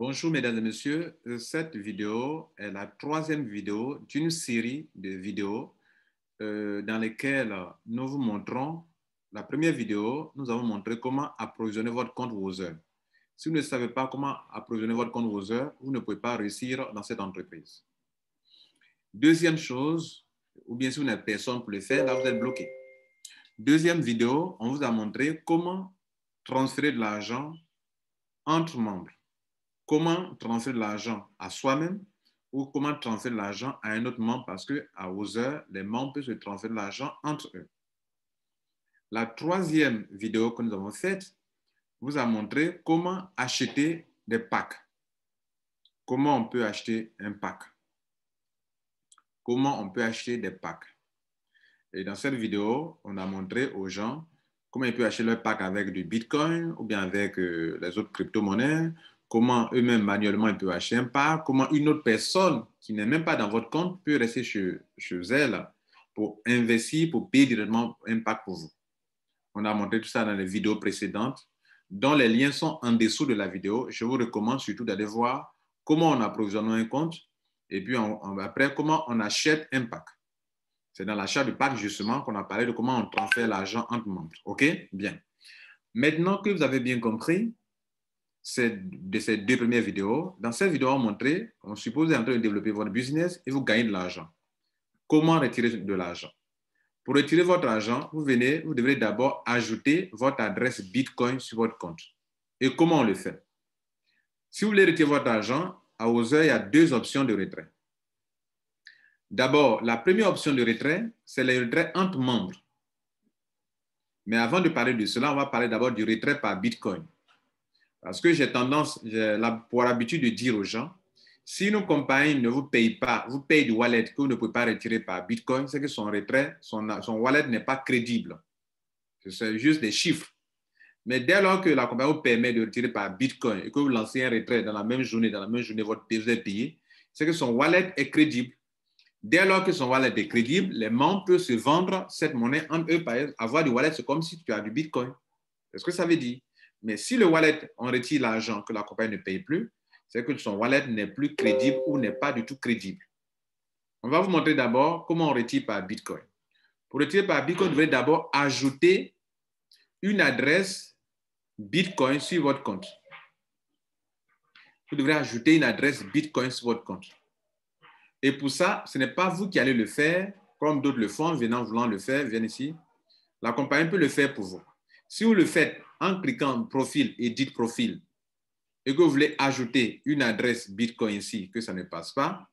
Bonjour mesdames et messieurs, cette vidéo est la troisième vidéo d'une série de vidéos dans lesquelles nous vous montrons, la première vidéo, nous avons montré comment approvisionner votre compte Wozer. Si vous ne savez pas comment approvisionner votre compte Wozer, vous ne pouvez pas réussir dans cette entreprise. Deuxième chose, ou bien si vous n'avez personne pour le faire, là vous êtes bloqué. Deuxième vidéo, on vous a montré comment transférer de l'argent entre membres. Comment transférer de l'argent à soi-même ou comment transférer de l'argent à un autre membre parce qu'à Wozer, les membres peuvent se transférer de l'argent entre eux. La troisième vidéo que nous avons faite vous a montré comment acheter des packs. Comment on peut acheter un pack. Comment on peut acheter des packs. Et dans cette vidéo, on a montré aux gens comment ils peuvent acheter leur pack avec du Bitcoin ou bien avec les autres crypto-monnaies, comment eux-mêmes manuellement ils peuvent acheter un pack, comment une autre personne qui n'est même pas dans votre compte peut rester chez elle pour investir, pour payer directement un pack pour vous. On a montré tout ça dans les vidéos précédentes, dont les liens sont en dessous de la vidéo. Je vous recommande surtout d'aller voir comment on approvisionne un compte et puis après comment on achète un pack. C'est dans l'achat du pack, justement, qu'on a parlé de comment on transfère l'argent entre membres. OK? Bien. Maintenant que vous avez bien compris de ces deux premières vidéos, dans cette vidéo, on suppose que vous êtes en train de développer votre business et vous gagnez de l'argent. Comment retirer de l'argent? Pour retirer votre argent, vous devrez d'abord ajouter votre adresse Bitcoin sur votre compte. Et comment on le fait? Si vous voulez retirer votre argent, à Wozer, il y a deux options de retrait. D'abord, la première option de retrait, c'est le retrait entre membres. Mais avant de parler de cela, on va parler d'abord du retrait par Bitcoin. Parce que j'ai pour habitude de dire aux gens, si une compagnie ne vous paye pas, vous paye du wallet que vous ne pouvez pas retirer par Bitcoin, c'est que son retrait, son wallet n'est pas crédible. C'est juste des chiffres. Mais dès lors que la compagnie vous permet de retirer par Bitcoin et que vous lancez un retrait dans la même journée, votre vous êtes payé, c'est que son wallet est crédible. Dès lors que son wallet est crédible, les membres peuvent se vendre cette monnaie entre eux. Par exemple, avoir du wallet, c'est comme si tu as du Bitcoin. C'est ce que ça veut dire. Mais si le wallet, on retire l'argent que la compagnie ne paye plus, c'est que son wallet n'est plus crédible ou n'est pas du tout crédible. On va vous montrer d'abord comment on retire par Bitcoin. Pour retirer par Bitcoin, vous devez d'abord ajouter une adresse Bitcoin sur votre compte. Vous devrez ajouter une adresse Bitcoin sur votre compte. Et pour ça, ce n'est pas vous qui allez le faire, comme d'autres le font, voulant le faire, viennent ici. La compagnie peut le faire pour vous. Si vous le faites en cliquant profil, edit profil, et que vous voulez ajouter une adresse Bitcoin ici, que ça ne passe pas,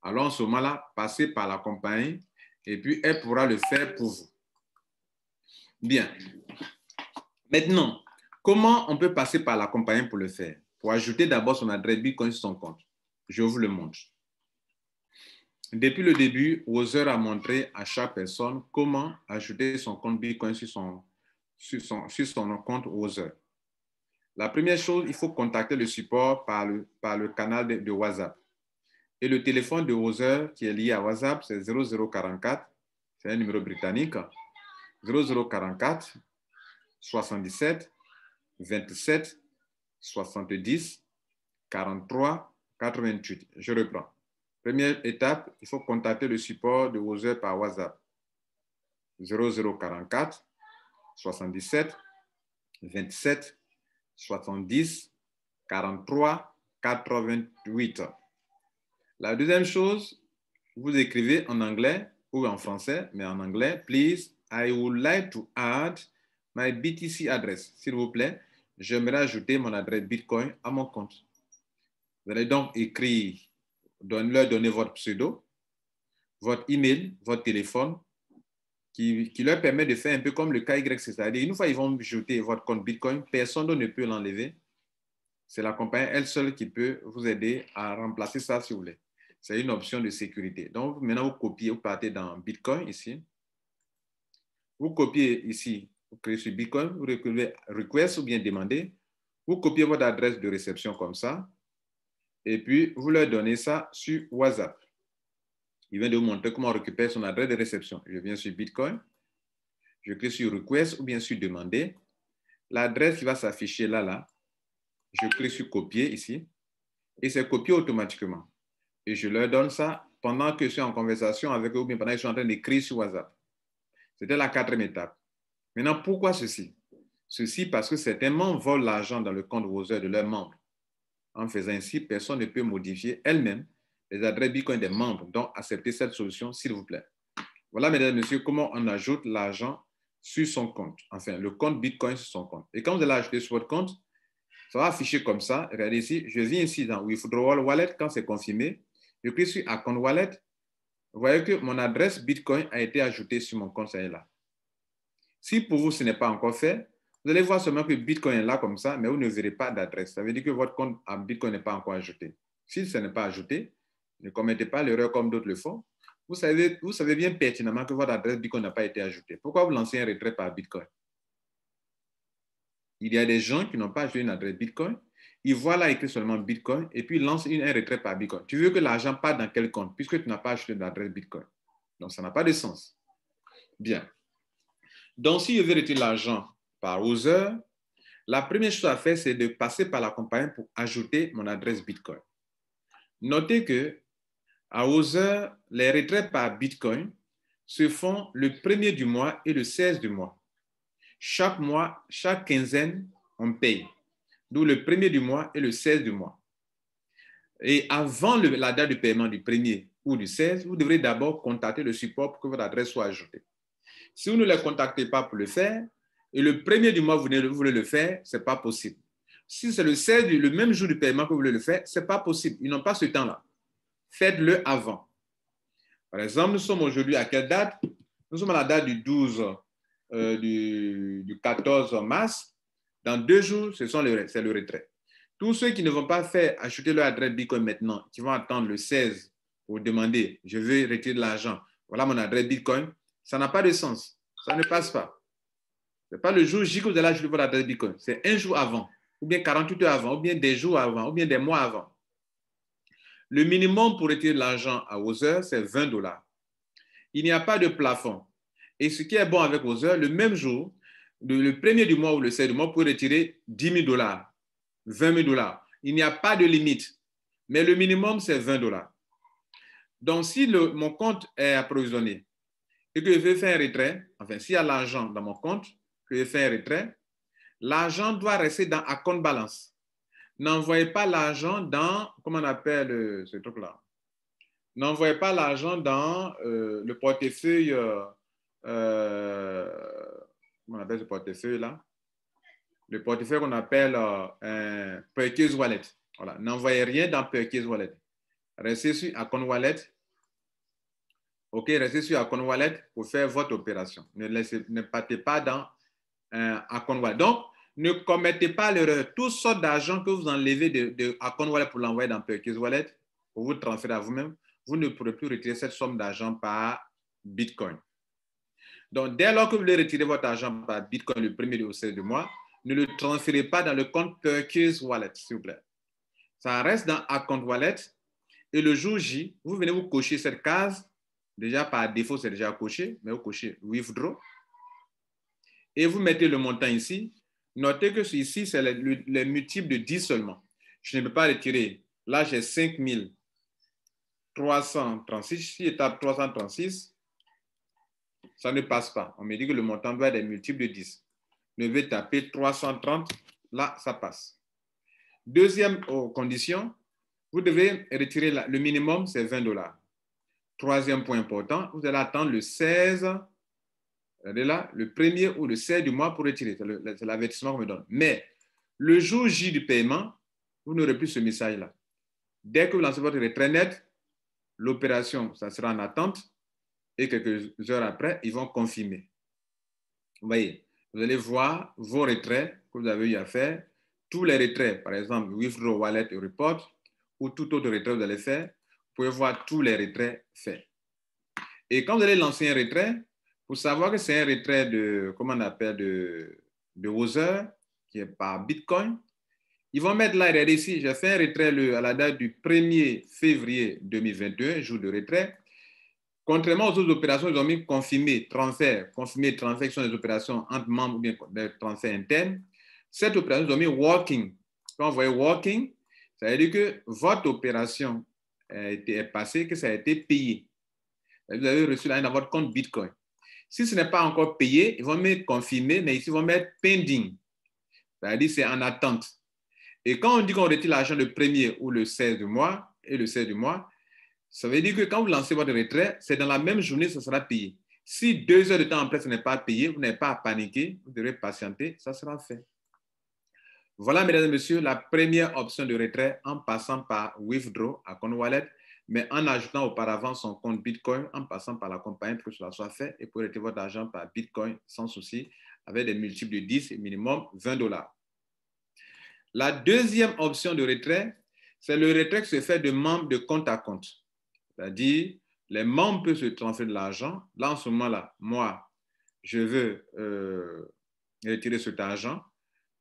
alors en ce moment-là, passez par la compagnie et puis elle pourra le faire pour vous. Bien. Maintenant, comment on peut passer par la compagnie pour le faire? Pour ajouter d'abord son adresse Bitcoin sur son compte. Je vous le montre. Depuis le début, Wozer a montré à chaque personne comment ajouter son compte Bitcoin sur son compte Wozer. La première chose, il faut contacter le support par le canal de WhatsApp. Et le téléphone de Wozer qui est lié à WhatsApp, c'est 0044, c'est un numéro britannique, 0044 77 27 70 43 88. Je reprends. Première étape, il faut contacter le support de Wozer par WhatsApp. 0044 77 27 70 43 88. La deuxième chose, vous écrivez en anglais ou en français, mais en anglais, please, I would like to add my BTC address. S'il vous plaît, j'aimerais ajouter mon adresse Bitcoin à mon compte. Vous allez donc écrire, leur donner votre pseudo, votre email, votre téléphone, qui leur permet de faire un peu comme le KYC, c'est-à-dire une fois ils vont ajouter votre compte Bitcoin, personne ne peut l'enlever. C'est la compagnie elle seule qui peut vous aider à remplacer ça si vous voulez. C'est une option de sécurité. Donc maintenant vous copiez, vous partez dans Bitcoin ici. Vous copiez ici, vous créez sur Bitcoin, vous écrivez request ou bien demander. Vous copiez votre adresse de réception comme ça. Et puis vous leur donnez ça sur WhatsApp. Il vient de vous montrer comment on récupère son adresse de réception. Je viens sur Bitcoin, je clique sur Request ou bien sur Demander. L'adresse qui va s'afficher là, je clique sur Copier ici. et c'est copié automatiquement. Et je leur donne ça pendant que je suis en conversation avec eux ou bien pendant que je suis en train d'écrire sur WhatsApp. C'était la 4e étape. Maintenant, pourquoi ceci? Ceci parce que certains membres volent l'argent dans le compte Roseur de leurs membres. En faisant ainsi, personne ne peut modifier elle-même les adresses Bitcoin des membres. Donc, acceptez cette solution, s'il vous plaît. Voilà, mesdames et messieurs, comment on ajoute l'argent sur son compte. Enfin, le compte Bitcoin sur son compte. Et quand vous allez ajouter sur votre compte, ça va afficher comme ça. Regardez ici, je viens ici dans Withdrawal Wallet. Quand c'est confirmé, je clique sur Account Wallet. Vous voyez que mon adresse Bitcoin a été ajoutée sur mon compte, ça est là. Si pour vous, ce n'est pas encore fait, vous allez voir seulement que Bitcoin est là comme ça, mais vous ne verrez pas d'adresse. Ça veut dire que votre compte à Bitcoin n'est pas encore ajouté. Si ce n'est pas ajouté, ne commettez pas l'erreur comme d'autres le font. Vous savez bien pertinemment que votre adresse Bitcoin n'a pas été ajoutée. Pourquoi vous lancez un retrait par Bitcoin? Il y a des gens qui n'ont pas ajouté une adresse Bitcoin. Ils voient là écrit seulement Bitcoin et puis ils lancent un retrait par Bitcoin. Tu veux que l'argent parte dans quel compte puisque tu n'as pas ajouté d'adresse Bitcoin? Donc, ça n'a pas de sens. Bien. Donc, si je veux retirer l'argent par Other, la première chose à faire, c'est de passer par la compagnie pour ajouter mon adresse Bitcoin. Notez que à Other, les retraits par Bitcoin se font le 1er du mois et le 16 du mois. Chaque mois, chaque quinzaine, on paye. D'où le 1er du mois et le 16 du mois. Et avant la date de paiement du 1er ou du 16, vous devrez d'abord contacter le support pour que votre adresse soit ajoutée. Si vous ne les contactez pas pour le faire, et le 1er du mois, vous voulez le faire, ce n'est pas possible. Si c'est le 16, le même jour du paiement que vous voulez le faire, ce n'est pas possible. Ils n'ont pas ce temps-là. Faites-le avant. Par exemple, nous sommes aujourd'hui à quelle date? Nous sommes à la date du 12, du 14 mars. Dans 2 jours, c'est le retrait. Tous ceux qui ne vont pas faire acheter leur adresse Bitcoin maintenant, qui vont attendre le 16 pour demander, je veux retirer de l'argent, voilà mon adresse Bitcoin, ça n'a pas de sens. Ça ne passe pas. Ce n'est pas le jour J que vous allez ajouter votre adresse Bitcoin. C'est un jour avant, ou bien 48 heures avant, ou bien des jours avant, ou bien des mois avant. Le minimum pour retirer de l'argent à Other, c'est $20. Il n'y a pas de plafond. Et ce qui est bon avec Other, le même jour, le 1er du mois ou le 16 du mois, vous pouvez retirer $10 000, $20 000. Il n'y a pas de limite. Mais le minimum, c'est $20. Donc, si mon compte est approvisionné et que je veux faire un retrait, enfin, s'il y a l'argent dans mon compte, que je fais un retrait, l'argent doit rester dans account balance. N'envoyez pas l'argent dans, comment on appelle ce truc-là? N'envoyez pas l'argent dans le portefeuille, comment on appelle ce portefeuille-là? Le portefeuille qu'on appelle Perkins Wallet. Voilà. N'envoyez rien dans Perkins Wallet. Restez sur Account Wallet. OK, restez sur Account Wallet pour faire votre opération. Ne partez pas dans Account Wallet. Donc, ne commettez pas l'erreur. Toutes sortes d'argent que vous enlevez de Account Wallet pour l'envoyer dans Perkins Wallet, pour vous transférer à vous-même, vous ne pourrez plus retirer cette somme d'argent par Bitcoin. Donc, dès lors que vous voulez retirer votre argent par Bitcoin le 1er au 16 du mois, ne le transférez pas dans le compte Perkins Wallet, s'il vous plaît. Ça reste dans Account Wallet et le jour J, vous venez vous cocher cette case. Déjà, par défaut, c'est déjà coché, mais vous cochez Withdraw. Et vous mettez le montant ici. Notez que ici, c'est les multiples de 10 seulement. Je ne peux pas retirer. Là, j'ai 5336. Si je tape 336, ça ne passe pas. On me dit que le montant doit être des multiples de 10. Je vais taper 330. Là, ça passe. Deuxième condition, vous devez retirer le minimum, c'est $20. Troisième point important, vous allez attendre le 16, regardez là, le 1er ou le 16 du mois pour retirer. C'est l'avertissement qu'on me donne. Mais le jour J du paiement, vous n'aurez plus ce message-là. Dès que vous lancez votre retrait net, l'opération, ça sera en attente et quelques heures après, ils vont confirmer. Vous voyez, vous allez voir vos retraits que vous avez eu à faire. Tous les retraits, par exemple, Withdraw Wallet et Report, ou tout autre retrait que vous allez faire, vous pouvez voir tous les retraits faits. Et quand vous allez lancer un retrait, pour savoir que c'est un retrait de, comment on appelle, de Other, qui est par Bitcoin, ils vont mettre là, regardez ici, j'ai fait un retrait à la date du 1er février 2021, jour de retrait. Contrairement aux autres opérations, ils ont mis confirmer, transfert, qui sont des opérations entre membres ou bien des transferts internes. Cette opération, ils ont mis working. Quand vous voyez working, Ça veut dire que votre opération est passée, que ça a été payé. Vous avez reçu l'argent dans votre compte Bitcoin. Si ce n'est pas encore payé, ils vont mettre confirmé, mais ici, ils vont mettre pending. C'est-à-dire c'est en attente. Et quand on dit qu'on retire l'argent le 1er ou le 16 du mois, et le 16 du mois, ça veut dire que quand vous lancez votre retrait, c'est dans la même journée que ça sera payé. Si 2 heures de temps après, ce n'est pas payé, vous n'avez pas à paniquer, vous devrez patienter, ça sera fait. Voilà, mesdames et messieurs, la première option de retrait en passant par Withdraw à CoinWallet, mais en ajoutant auparavant son compte Bitcoin, en passant par la compagnie pour que cela soit fait et pour retirer votre argent par Bitcoin sans souci, avec des multiples de 10 et minimum $20. La deuxième option de retrait, c'est le retrait qui se fait de membres de compte à compte. C'est-à-dire, les membres peuvent se transférer de l'argent. Là, en ce moment-là, moi, je veux retirer cet argent,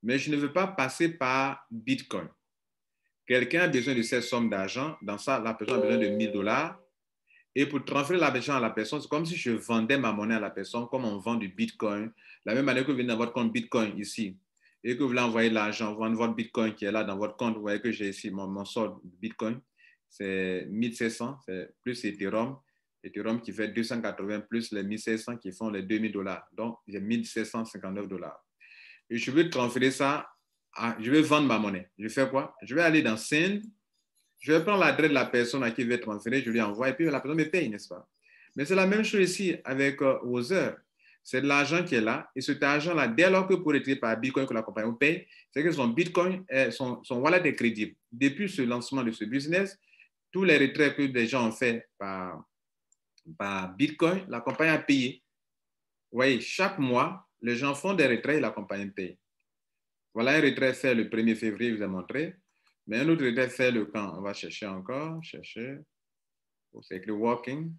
mais je ne veux pas passer par Bitcoin. Quelqu'un a besoin de cette somme d'argent. Dans ça, la personne a besoin de $1000. Et pour transférer l'argent à la personne, c'est comme si je vendais ma monnaie à la personne, comme on vend du Bitcoin. La même manière que vous venez dans votre compte Bitcoin ici, et que vous voulez envoyer l'argent, vendre votre Bitcoin qui est là dans votre compte. Vous voyez que j'ai ici mon solde Bitcoin. C'est 1700, c'est plus Ethereum. Ethereum qui fait 280 plus les 1700 qui font les $2000. Donc, j'ai $1759. Et je veux transférer ça, je vais vendre ma monnaie. Je fais quoi? Je vais aller dans Send. Je vais prendre l'adresse de la personne à qui je vais transférer, je lui envoie et puis la personne me paye, n'est-ce pas? Mais c'est la même chose ici avec Wother. C'est de l'argent qui est là et cet argent-là, dès lors que pour retirer par Bitcoin que la compagnie vous paye, c'est que son Bitcoin, son wallet est crédible. Depuis ce lancement de ce business, tous les retraits que des gens ont fait par Bitcoin, la compagnie a payé. Vous voyez, chaque mois, les gens font des retraits et la compagnie paye. Voilà un retrait fait le 1er février, je vous ai montré. Mais un autre retrait fait le quand? On va chercher encore. Chercher. C'est écrit walking.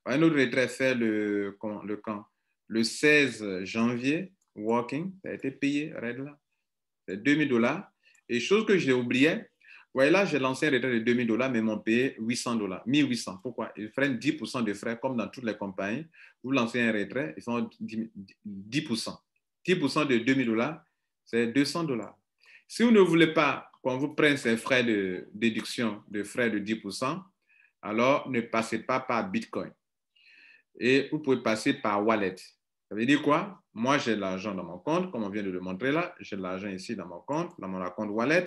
Un autre retrait fait le quand? Le 16 janvier. Walking. Ça a été payé. Là. C'est $2000. Et chose que j'ai oublié. Vous voyez là, j'ai lancé un retrait de $2000, mais ils m'ont payé $800. 1800. Pourquoi? Ils prennent 10% de frais, comme dans toutes les compagnies. Vous lancez un retrait, ils font 10%. 10% de $2000, c'est $200. Si vous ne voulez pas qu'on vous prenne ces frais de déduction de frais de 10%, alors ne passez pas par Bitcoin. Et vous pouvez passer par Wallet. Ça veut dire quoi? Moi, j'ai l'argent dans mon compte, comme on vient de le montrer là. J'ai l'argent ici dans mon compte, dans mon compte Wallet.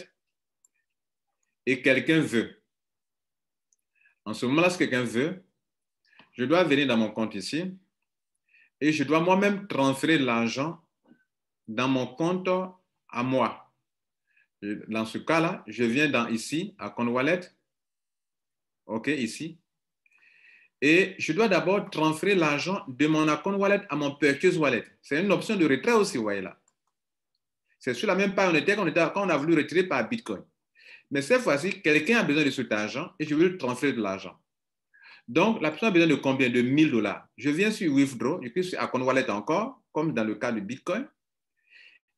Et quelqu'un veut. En ce moment-là, si quelqu'un veut, je dois venir dans mon compte ici et je dois moi-même transférer l'argent dans mon compte à moi. Dans ce cas-là, je viens ici, à compte Wallet. OK, ici. Et je dois d'abord transférer l'argent de mon account wallet à mon purchase wallet. C'est une option de retrait aussi, vous voyez là. C'est sur la même page quand on a voulu retirer par Bitcoin. Mais cette fois-ci, quelqu'un a besoin de cet argent et je veux transférer de l'argent. Donc, la personne a besoin de combien? De $1000. Je viens sur Withdraw, je clique sur account wallet encore, comme dans le cas de Bitcoin.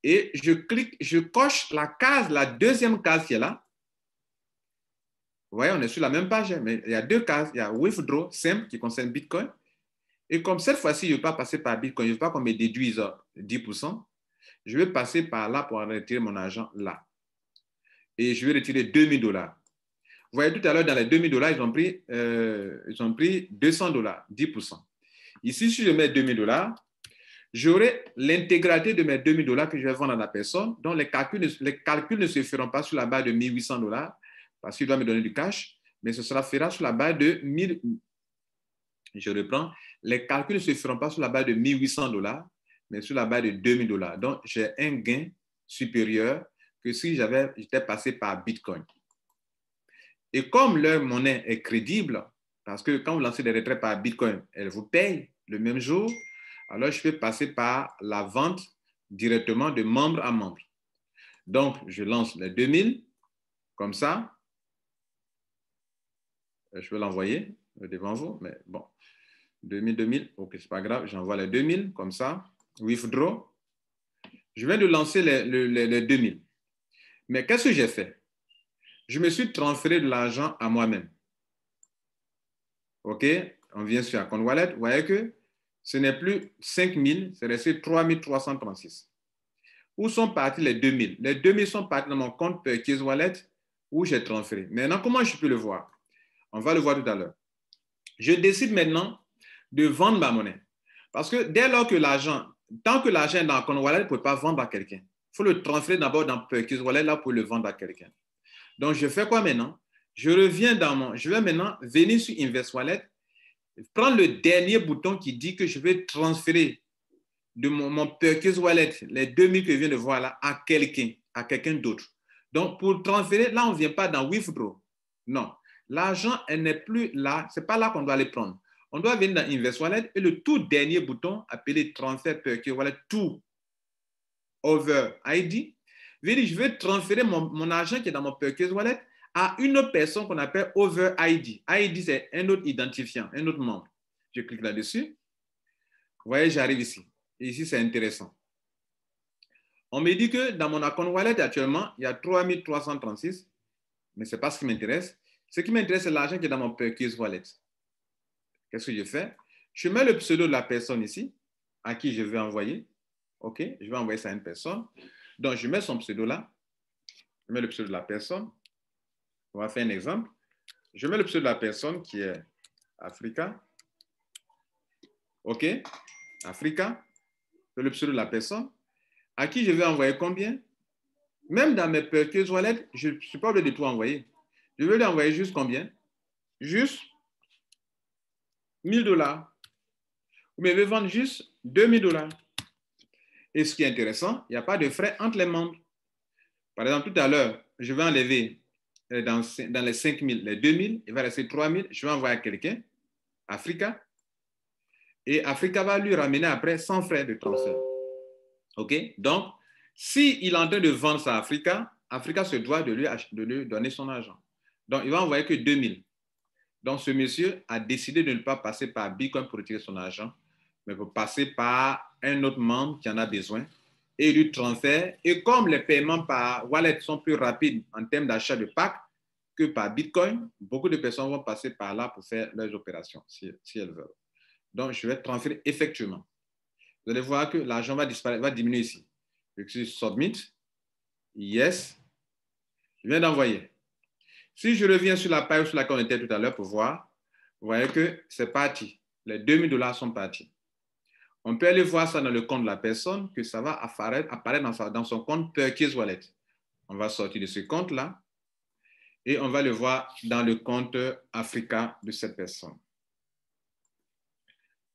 Et je clique, je coche la case, la deuxième case qui est là. Vous voyez, on est sur la même page, mais il y a deux cases. Il y a Withdraw, simple, qui concerne Bitcoin. Et comme cette fois-ci, je ne veux pas passer par Bitcoin, je ne veux pas qu'on me déduise 10%, je vais passer par là pour retirer mon argent là. Et je vais retirer $2000. Vous voyez, tout à l'heure, dans les $2000, ils ont pris $200, 10%. Ici, si je mets $2000, j'aurai l'intégralité de mes $2000 que je vais vendre à la personne. Donc, les calculs ne se feront pas sur la base de $1800 parce qu'il doit me donner du cash, mais ce sera fera sur la base de 1000. Je reprends. Les calculs ne se feront pas sur la base de $1800, mais sur la base de $2000. Donc, j'ai un gain supérieur que si j'étais passé par Bitcoin. Et comme leur monnaie est crédible, parce que quand vous lancez des retraits par Bitcoin, elle vous paye le même jour, alors je peux passer par la vente directement de membre à membre. Donc, je lance les 2000, comme ça. Je vais l'envoyer devant vous, mais bon. 2000, ok, c'est pas grave, j'envoie les 2000, comme ça. Withdraw. Je viens de lancer les 2000. Mais qu'est-ce que j'ai fait? Je me suis transféré de l'argent à moi-même. OK? On vient sur un compte wallet. Vous voyez que ce n'est plus 5000, c'est resté 3336. Où sont partis les 2000? Les 2000 sont partis dans mon compte Purchase Wallet où j'ai transféré. Maintenant, comment je peux le voir? On va le voir tout à l'heure. Je décide maintenant de vendre ma monnaie. Parce que dès lors que l'argent, tant que l'argent est dans le compte wallet, il ne peut pas vendre à quelqu'un. Il faut le transférer d'abord dans Percuse Wallet là pour le vendre à quelqu'un. Donc, je fais quoi maintenant? Je vais maintenant venir sur Invest Wallet, prendre le dernier bouton qui dit que je vais transférer de mon Percuse Wallet, les 2000 que je viens de voir là, à quelqu'un d'autre. Donc, pour transférer, là, on ne vient pas dans Withdraw. Non. L'argent, elle n'est plus là. Ce n'est pas là qu'on doit les prendre. On doit venir dans Invest Wallet et le tout dernier bouton appelé Transfert Percuse Wallet to Over ID. Je vais transférer mon argent qui est dans mon Percuse Wallet à une autre personne qu'on appelle Over ID. ID, c'est un autre identifiant, un autre membre. Je clique là-dessus. Vous voyez, j'arrive ici. Et ici, c'est intéressant. On me dit que dans mon account wallet, actuellement, il y a 3336, mais ce n'est pas ce qui m'intéresse. Ce qui m'intéresse, c'est l'argent qui est dans mon Percuse Wallet. Qu'est-ce que je fais? Je mets le pseudo de la personne ici, à qui je vais envoyer. OK? Je vais envoyer ça à une personne. Donc, je mets son pseudo là. Je mets le pseudo de la personne. On va faire un exemple. Je mets le pseudo de la personne qui est Africa. OK? Africa. Le pseudo de la personne. À qui je vais envoyer combien? Même dans mes Percuse Wallet, je ne suis pas obligé de tout envoyer. Je vais lui envoyer juste combien? Juste $1000. Vous me vendre juste $2000. Et ce qui est intéressant, il n'y a pas de frais entre les membres. Par exemple, tout à l'heure, je vais enlever dans les 5000, les 2000, il va rester 3000. Je vais envoyer à quelqu'un, Africa. Et Africa va lui ramener après sans frais de transfert. OK? Donc, s'il est en train de vendre ça à Africa, Africa se doit de lui donner son argent. Donc, il va envoyer que 2000. Donc, ce monsieur a décidé de ne pas passer par Bitcoin pour retirer son argent, mais pour passer par un autre membre qui en a besoin et lui transfère. Et comme les paiements par wallet sont plus rapides en termes d'achat de pack que par Bitcoin, beaucoup de personnes vont passer par là pour faire leurs opérations, si elles veulent. Donc, je vais transférer effectivement. Vous allez voir que l'argent va disparaître, va diminuer ici. Je clique sur Submit. Yes. Je viens d'envoyer. Si je reviens sur la page sur laquelle on était tout à l'heure pour voir, vous voyez que c'est parti. Les $2000 sont partis. On peut aller voir ça dans le compte de la personne, que ça va apparaître dans son compte Percuse Wallet. On va sortir de ce compte-là et on va le voir dans le compte Africa de cette personne.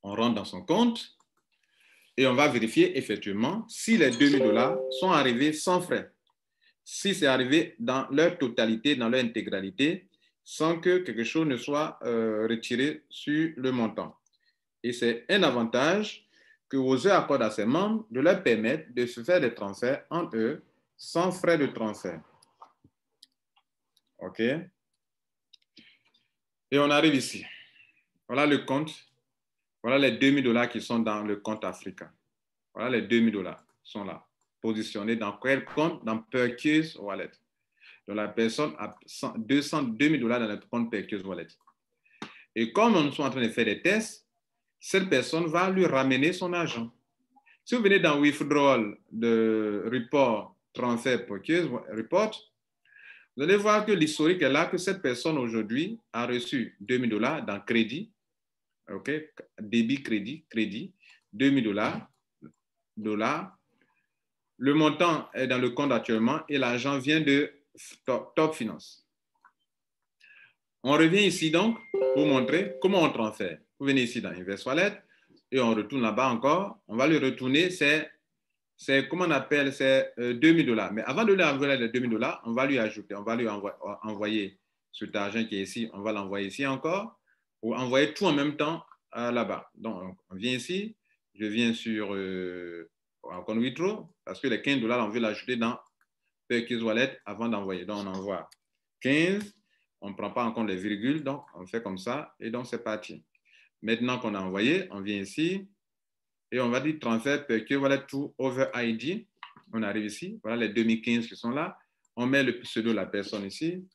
On rentre dans son compte et on va vérifier effectivement si les $2000 sont arrivés sans frais. Si c'est arrivé dans leur totalité, dans leur intégralité, sans que quelque chose ne soit retiré sur le montant. Et c'est un avantage que OSE accorde à ses membres de leur permettre de se faire des transferts entre eux sans frais de transfert. OK? Et on arrive ici. Voilà le compte. Voilà les $2000 qui sont dans le compte Africa. Voilà les $2000 sont là, positionnés dans quel compte? Dans Percuse Wallet. Donc la personne a $2000 dans le compte Percuse Wallet. Et comme nous sommes en train de faire des tests, cette personne va lui ramener son argent. Si vous venez dans Withdrawal de Report, Transfert, Percuse Report, vous allez voir que l'historique est là, que cette personne aujourd'hui a reçu $2000 dans crédit, OK, débit, crédit, $2000, Le montant est dans le compte actuellement et l'argent vient de Top Finance. On revient ici donc pour montrer comment on transfère. Vous venez ici dans Invest Wallet et on retourne là-bas encore. On va lui retourner, c'est comment on appelle, c'est $2000. Mais avant de lui envoyer les $2000, on va lui ajouter, on va lui envoyer cet argent qui est ici, on va l'envoyer ici encore ou envoyer tout en même temps là-bas. Donc, on vient ici, je viens sur encore Withdraw parce que les $15, on veut l'ajouter dans Percuse Wallet avant d'envoyer. Donc, on envoie 15. On ne prend pas en compte les virgules, donc on fait comme ça, et donc c'est parti. Maintenant qu'on a envoyé, on vient ici, et on va dire transfert Percuse Wallet to Over ID. On arrive ici, voilà les 2015 qui sont là. On met le pseudo de la personne ici,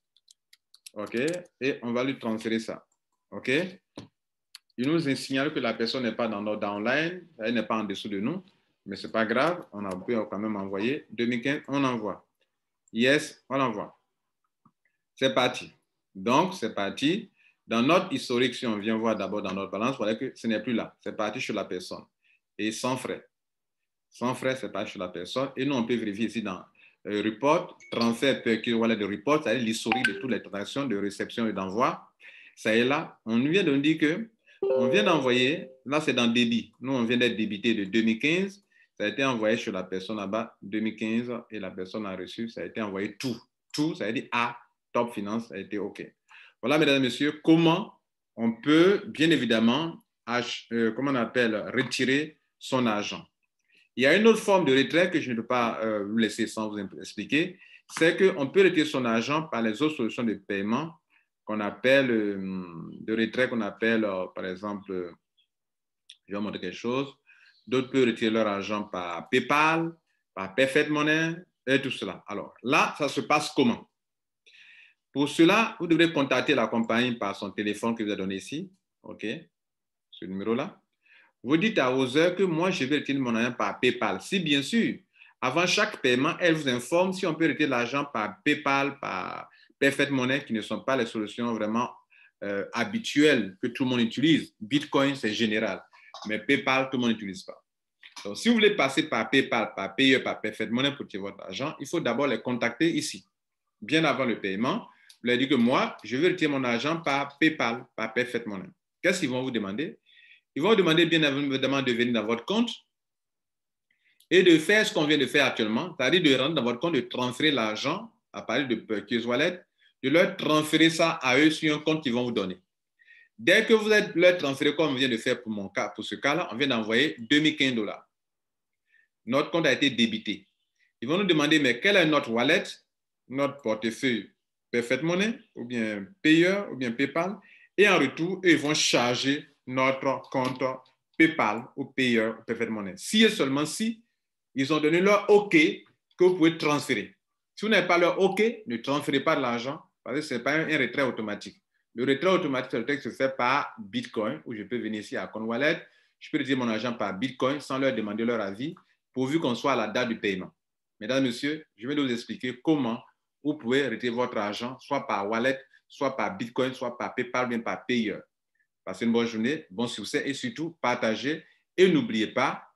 OK, et on va lui transférer ça, OK. Il nous signale que la personne n'est pas dans notre downline, elle n'est pas en dessous de nous, mais ce n'est pas grave, on peut quand même envoyer. 2015, on envoie. Yes, on envoie. C'est parti. Donc, c'est parti. Dans notre historique, si on vient voir d'abord dans notre balance, voilà que ce n'est plus là. C'est parti sur la personne. Et sans frais. Sans frais, c'est parti sur la personne. Et nous, on peut vérifier ici dans report, transfert per wallet de report, c'est-à-dire l'historique de toutes les transactions de réception et d'envoi. Ça est là. On vient de nous dire que on vient d'envoyer, là c'est dans débit. Nous, on vient d'être débité de 2015. Ça a été envoyé sur la personne là-bas, 2015, et la personne a reçu, ça a été envoyé tout. Tout, ça a dit A, Top Finance, ça a été OK. Voilà, mesdames et messieurs, comment on peut, bien évidemment, comment on appelle, retirer son argent. Il y a une autre forme de retrait que je ne peux pas vous laisser sans vous expliquer, c'est qu'on peut retirer son argent par les autres solutions de paiement qu'on appelle, de retrait qu'on appelle, par exemple, je vais vous montrer quelque chose. D'autres peuvent retirer leur argent par PayPal, par Perfect Money et tout cela. Alors là, ça se passe comment? Pour cela, vous devrez contacter la compagnie par son téléphone que vous avez donné ici. OK? Ce numéro-là. Vous dites à Other que moi, je vais retirer mon argent par PayPal. Si bien sûr, avant chaque paiement, elle vous informe si on peut retirer l'argent par PayPal, par Perfect Money, qui ne sont pas les solutions vraiment habituelles que tout le monde utilise. Bitcoin, c'est général. Mais PayPal, tout le monde n'utilise pas. Donc, si vous voulez passer par PayPal, par Payer, par Perfect Money pour retirer votre argent, il faut d'abord les contacter ici. Bien avant le paiement, vous leur dites que moi, je vais retirer mon argent par PayPal, par Perfect Money. Qu'est-ce qu'ils vont vous demander? Ils vont vous demander bien évidemment de venir dans votre compte et de faire ce qu'on vient de faire actuellement, c'est-à-dire de rentrer dans votre compte, de transférer l'argent à partir de Purchase Wallet, de leur transférer ça à eux sur un compte qu'ils vont vous donner. Dès que vous êtes leur transféré, comme on vient de faire pour mon cas, pour ce cas-là, on vient d'envoyer $2015. Notre compte a été débité. Ils vont nous demander, mais quel est notre wallet, notre portefeuille Perfect Money, ou bien Payer, ou bien PayPal, et en retour, ils vont charger notre compte PayPal ou Payer ou Perfect Money. Si et seulement si, ils ont donné leur OK que vous pouvez transférer. Si vous n'avez pas leur OK, ne transférez pas de l'argent, parce que ce n'est pas un retrait automatique. Le retrait automatique, c'est le retrait qui se fait par Bitcoin, où je peux venir ici à Coin Wallet, je peux retirer mon argent par Bitcoin sans leur demander leur avis, pourvu qu'on soit à la date du paiement. Mesdames, Messieurs, je vais vous expliquer comment vous pouvez retirer votre argent, soit par wallet, soit par Bitcoin, soit par PayPal, bien par Payer. Passez une bonne journée, bon succès et surtout, partagez. Et n'oubliez pas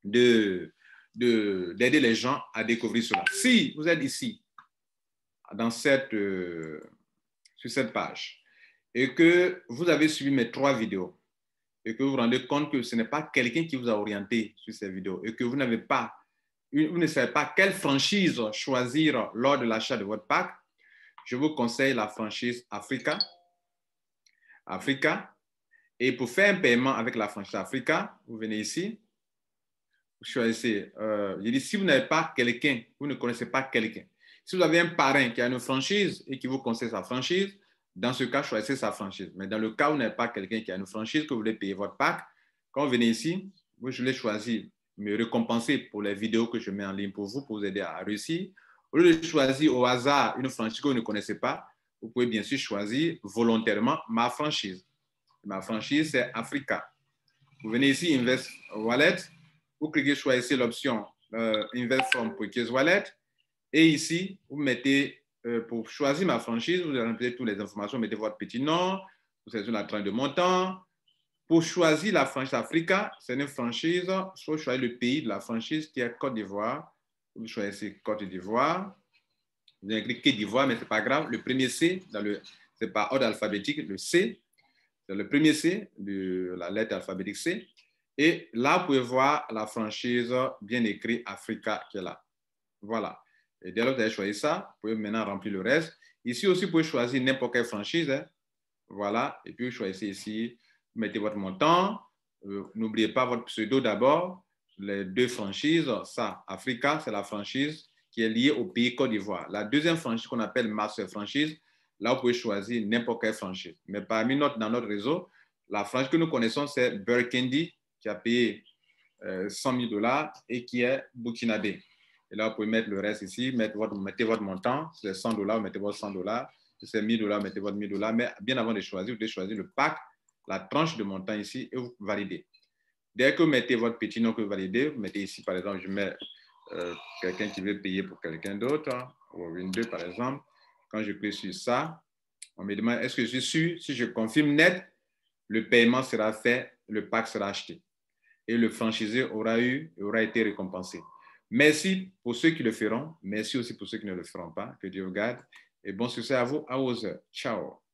d'aider les gens à découvrir cela. Si vous êtes ici, sur cette page, et que vous avez suivi mes 3 vidéos, et que vous vous rendez compte que ce n'est pas quelqu'un qui vous a orienté sur ces vidéos, et que vous ne savez pas quelle franchise choisir lors de l'achat de votre pack, je vous conseille la franchise Africa. Et pour faire un paiement avec la franchise Africa, vous venez ici, vous choisissez. Je dis, si vous n'avez pas quelqu'un, vous ne connaissez pas quelqu'un. Si vous avez un parrain qui a une franchise et qui vous conseille sa franchise, dans ce cas, choisissez sa franchise. Mais dans le cas où vous n'avez pas quelqu'un qui a une franchise, que vous voulez payer votre pack, quand vous venez ici, je l'ai choisi, me récompenser pour les vidéos que je mets en ligne pour vous aider à réussir. Au lieu de choisir au hasard une franchise que vous ne connaissez pas, vous pouvez bien sûr choisir volontairement ma franchise. Ma franchise, c'est Africa. Vous venez ici, Invest Wallet, vous cliquez, choisissez l'option Invest from Purchase Wallet, et ici, vous mettez, pour choisir ma franchise, vous rentrez toutes les informations, vous mettez votre petit nom, vous sélectionnez la tranche de montant. Pour choisir la franchise Africa, c'est une franchise, il faut choisir le pays de la franchise qui est Côte d'Ivoire. Vous choisissez Côte d'Ivoire. Vous avez écrit Côte d'Ivoire, mais ce n'est pas grave. Le premier C, ce n'est pas ordre alphabétique, le C, c'est le premier C de la lettre alphabétique C. Et là, vous pouvez voir la franchise bien écrite Africa qui est là. Voilà. Et dès lors que vous avez choisi ça, vous pouvez maintenant remplir le reste. Ici aussi, vous pouvez choisir n'importe quelle franchise. Hein. Voilà. Et puis, vous choisissez ici, vous mettez votre montant. N'oubliez pas votre pseudo d'abord. Les 2 franchises, ça, Africa, c'est la franchise qui est liée au pays Côte d'Ivoire. La deuxième franchise qu'on appelle Master Franchise, là, vous pouvez choisir n'importe quelle franchise. Mais parmi dans notre réseau, la franchise que nous connaissons, c'est Burkendi, qui a payé $100,000 et qui est burkinabé. Et là, vous pouvez mettre le reste ici, mettez votre montant. Si c'est $100, vous mettez votre $100. Si c'est $1,000, vous mettez votre $1,000. Mais bien avant de choisir, vous devez choisir le pack, la tranche de montant ici et vous validez. Dès que vous mettez votre petit nom que vous validez, vous mettez ici, par exemple, je mets quelqu'un qui veut payer pour quelqu'un d'autre, ou une 2 par exemple. quand je clique sur ça, on me demande est-ce que je suis sûr? Si je confirme net, le paiement sera fait, le pack sera acheté. Et le franchisé aura été récompensé. Merci pour ceux qui le feront. Merci aussi pour ceux qui ne le feront pas. Que Dieu vous garde. Et bon succès à vous, à vos heures. Ciao.